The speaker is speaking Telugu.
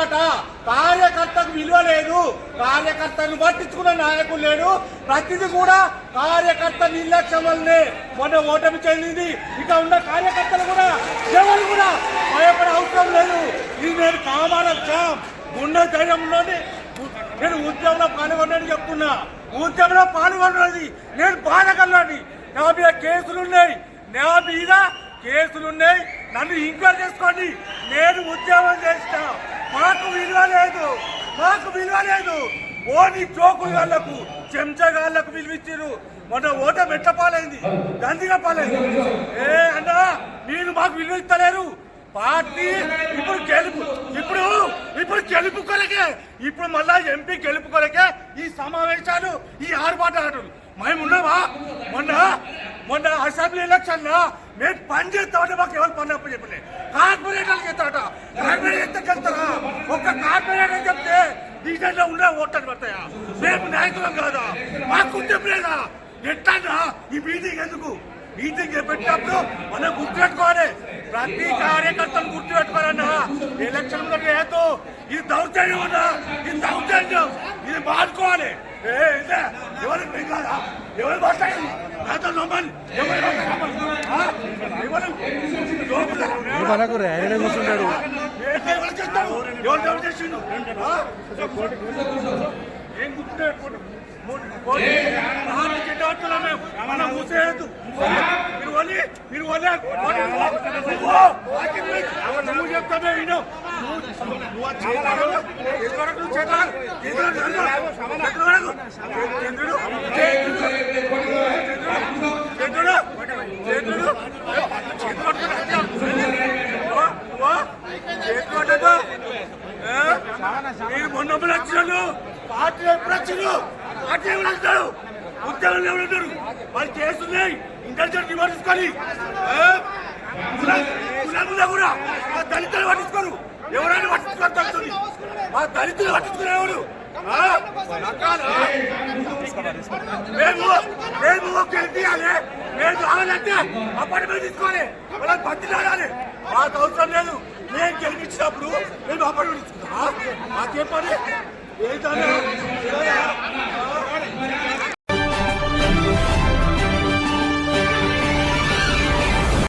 మాట, కార్యకర్తకు విలువ లేదు, కార్యకర్తను పట్టించుకున్న నాయకులు లేడు. ప్రతిదీ కూడా కార్యకర్త నిర్లక్ష్యం వల్లనే మొన్న ఓటమి చెందింది. ఇక ఉన్న కార్యకర్తలు కూడా ఎవరు కూడా భయపడే అవసరం లేదు. ఇది నేను కామాలక్షం గుండె ధైర్యంలోని నేను ఉద్యమంలో పాల్గొన్నది చెప్తున్నా. ఉద్యమంలో పాల్గొన్నది నేను బాధగలని. నా మీద కేసులున్నాయి, నన్ను ఎంక్వైరీ చేసుకోండి. నేను ఉద్యమం చేస్తా. మాకు విలువ లేదు. ఓని జోకుగాళ్లకు చెంచగాళ్లకు విలువిచ్చారు. మొన్న ఓటమి ఎట్ల పాలైంది, గందిగా పాలైంది. అన్నా మీరు మాకు విలువ ఇస్తలేరు. పార్టీ ఇప్పుడు గెలుపు కొరకే, ఇప్పుడు మళ్ళా ఎంపీ గెలుపు కొరకే ఈ సమావేశాలు, ఈ ఆర్భాటాలు. మేము ఉన్నావా? మొన్న అసెంబ్లీ ఎలక్షన్ లో మేము పని చేస్తామంటే మాకు ఎవరు పని అప్పు చెప్పలే. కార్పొరేటర్కి వెళ్తారట, కార్పొరేటర్కి వెళ్తారా? ఒక్క కార్పొరేటర్ చెప్తే డీజైన్లో ఉండే ఓట్లు పడతాయా? మేము నాయకులం కాదా? మాకు ఉద్యమం లేదా? ఎట్లా ఈ మీటింగ్ ఎందుకు? మీటింగ్ పెట్టినప్పుడు మనం గుర్తుపెట్టుకోవాలి. ప్రతి కార్యకర్తను గుర్తుపెట్టుకోవాలన్నా. ఎలక్షన్ లేదు, ఇది దౌర్జన్యం అన్నా, ఇది మానుకోవాలి. ఎవరు కాదా? ఎవరు మాట్లాడాలి నాతో నమ్మని? మనకు ఆయన కూర్చుంటాడు. ఎవరు చేసిండు? ఏం గుర్తుపెట్టుకోండి. మనం మూసేయద్దు. మీరు నువ్వు చెప్తామే విను. మీరు మొన్న వచ్చినాడు, పార్టీ ఎప్పుడు వచ్చిండు? పార్టీ ఎవరు అంటారు? ఉద్యోగులు ఎవరు అంటారు? వాళ్ళు చేస్తున్నాయి. ఇంటెలిజెంట్ రిపోర్ట్ తీసుకొని కూడా మా దళితులు పట్టించుకోరు. ఎవరైనా పట్టించుకోరు. దళితులు మా దళితులు పట్టించుకునే ఎవరు? మేము గెలిపియాలి. మేము కావాలంటే అపార్ట్మెంట్ తీసుకోవాలి. వాళ్ళకి బద్దలు ఆడాలి. మాకు అవసరం లేదు. మేము గెలిపించినప్పుడు మేము అపార్ట్మెంట్ తీసుకుంటాం. మాకేం పని? ఏంటన్నా